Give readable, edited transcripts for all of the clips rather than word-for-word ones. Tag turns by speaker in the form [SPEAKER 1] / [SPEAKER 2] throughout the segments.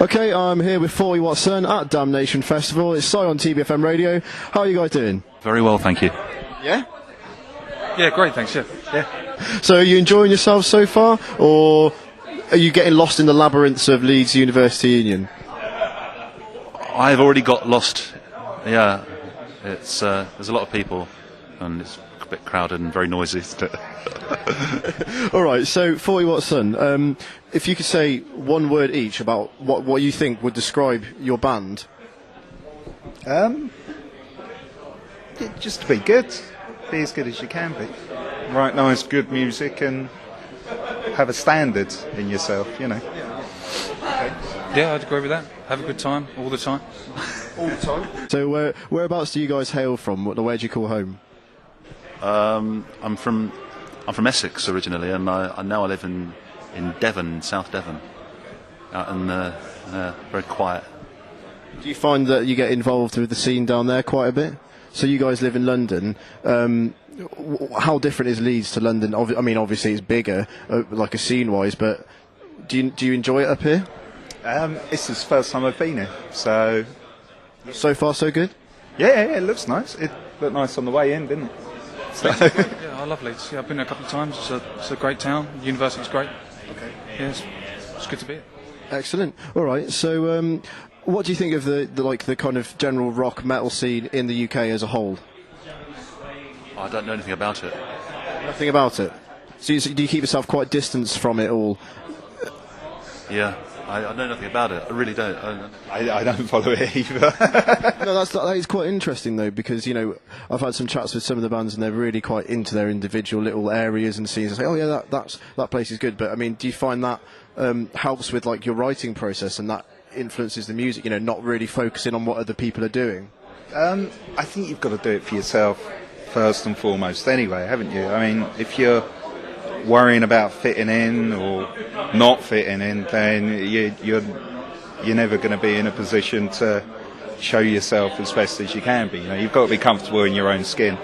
[SPEAKER 1] Okay, I'm here with 40 Watt Sun at Damnation Festival. It's Si on TBFM Radio. How are you guys doing?
[SPEAKER 2] Very well, thank you.
[SPEAKER 1] Yeah?
[SPEAKER 3] Yeah, great, thanks, yeah.
[SPEAKER 1] So are you enjoying yourselves so far, or are you getting lost in the labyrinths of Leeds University Union?
[SPEAKER 2] I've already got lost. Yeah, it's there's a lot of people, and it's a bit crowded and very noisy.
[SPEAKER 1] All right, so 40 Watt Sun, if you could say one word each about what you think would describe your band.
[SPEAKER 4] Just to be good. Be as good as you can be. Write nice, good music and have a standard in yourself, you know.
[SPEAKER 3] Yeah, I'd agree with that. Have a good time, all the time.
[SPEAKER 1] All the time? So whereabouts do you guys hail from? Where do you call home?
[SPEAKER 2] I'm from Essex originally, and I now live in Devon, South Devon, out in very quiet.
[SPEAKER 1] Do you find that you get involved with the scene down there quite a bit? So you guys live in London. How different is Leeds to London? I mean, obviously it's bigger, like a scene-wise, but do you enjoy it up here?
[SPEAKER 4] This is the first time I've been here, so...
[SPEAKER 1] So far, so good?
[SPEAKER 4] Yeah, it looks nice. It looked nice on the way in, didn't it? So.
[SPEAKER 3] Yeah, I love Leeds. Yeah, I've been there a couple of times. It's a great town. The university's great. Okay. Yeah, it's good to be here.
[SPEAKER 1] Excellent. All right, so what do you think of the kind of general rock metal scene in the UK as a whole?
[SPEAKER 2] I don't know anything about it.
[SPEAKER 1] Nothing about it. So do you keep yourself quite distanced from it all?
[SPEAKER 2] Yeah, I know nothing about it. I really don't.
[SPEAKER 4] I don't follow it either.
[SPEAKER 1] No, that is quite interesting though, because I've had some chats with some of the bands and they're really quite into their individual little areas and scenes. And say, oh yeah, that place is good. But I mean, do you find that helps with like your writing process and that influences the music? Not really focusing on what other people are doing.
[SPEAKER 4] I think you've got to do it for yourself first and foremost, anyway, haven't you? I mean, if you're worrying about fitting in or not fitting in, then you're never going to be in a position to show yourself as best as you can be. You've got to be comfortable in your own skin.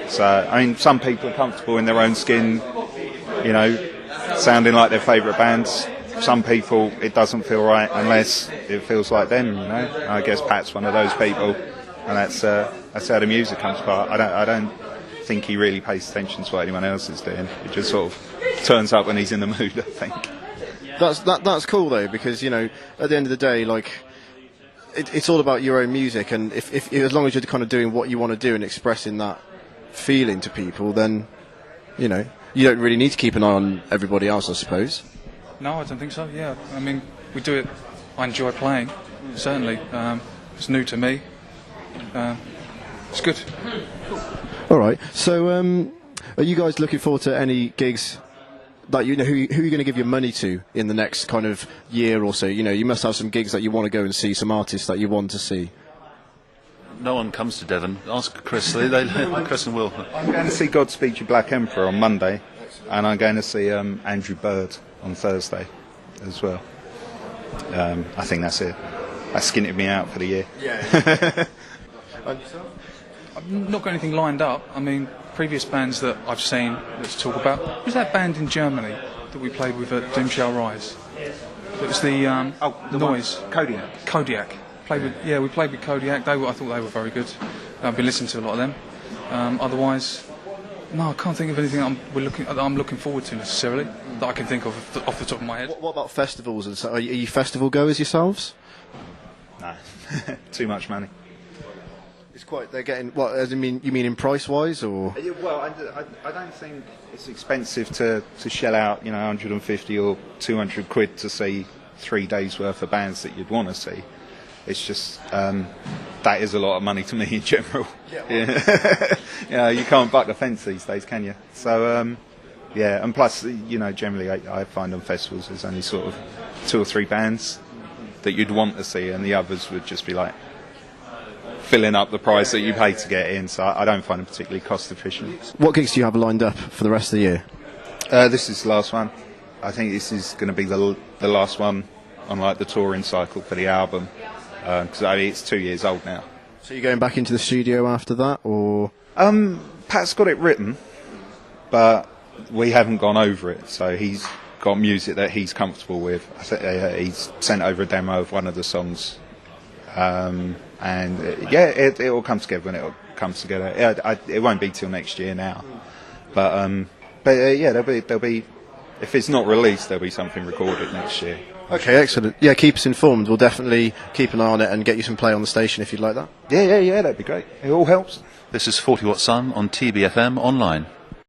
[SPEAKER 4] So, I mean, some people are comfortable in their own skin, sounding like their favourite bands. Some people, it doesn't feel right unless it feels like them. I guess Pat's one of those people, and that's how the music comes apart. I don't think he really pays attention to what anyone else is doing. It just sort of turns up when he's in the mood, I think.
[SPEAKER 1] That's cool though, because at the end of the day, like it's all about your own music, and if as long as you're kind of doing what you want to do and expressing that feeling to people, then you don't really need to keep an eye on everybody else, I suppose.
[SPEAKER 3] No, I don't think so. Yeah, I mean, we do it. I enjoy playing. Certainly, it's new to me. It's good.
[SPEAKER 1] All right. So, are you guys looking forward to any gigs that who are you going to give your money to in the next kind of year or so? You must have some gigs that you want to go and see, some artists that you want to see.
[SPEAKER 2] No one comes to Devon. Ask Chris. Chris and Will.
[SPEAKER 4] I'm going to see Godspeed You Black Emperor on Monday, and I'm going to see Andrew Bird on Thursday as well. I think that's it. That's skinted me out for the year.
[SPEAKER 1] Yeah.
[SPEAKER 3] I've not got anything lined up. I mean, previous bands that I've seen, let's talk about. Who's that band in Germany that we played with at Doom Shall Rise? It was the Noise. Kodiak. We played with Kodiak. I thought they were very good. I've been listening to a lot of them. Otherwise, no, I can't think of anything I'm looking forward to necessarily that I can think of off the top of my head.
[SPEAKER 1] What about festivals and so? Are you festival goers yourselves?
[SPEAKER 4] No, too much money.
[SPEAKER 1] It's quite. They're getting what? As you mean in price wise, or?
[SPEAKER 4] Well, I don't think it's expensive to shell out 150 or 200 quid to see 3 days worth of bands that you'd want to see. It's just that is a lot of money to me in general. Yeah. You can't buck the fence these days, can you? So and plus generally I find on festivals there's only sort of 2 or 3 bands that you'd want to see, and the others would just be like filling up the price that you pay to get in, so I don't find them particularly cost efficient.
[SPEAKER 1] What gigs do you have lined up for the rest of the year?
[SPEAKER 4] This is the last one. I think this is going to be the last one on like the touring cycle for the album, because it's 2 years old now.
[SPEAKER 1] So you're going back into the studio after that, or?
[SPEAKER 4] Pat's got it written, but we haven't gone over it, so he's got music that he's comfortable with. He's sent over a demo of one of the songs, and it all comes together when it all comes together. It won't be till next year now, but there'll be if it's not released, there'll be something recorded next year.
[SPEAKER 1] Okay, excellent. Yeah, keep us informed. We'll definitely keep an eye on it and get you some play on the station if you'd like that.
[SPEAKER 4] Yeah, that'd be great. It all helps.
[SPEAKER 2] This is 40 Watt Sun on TBFM Online.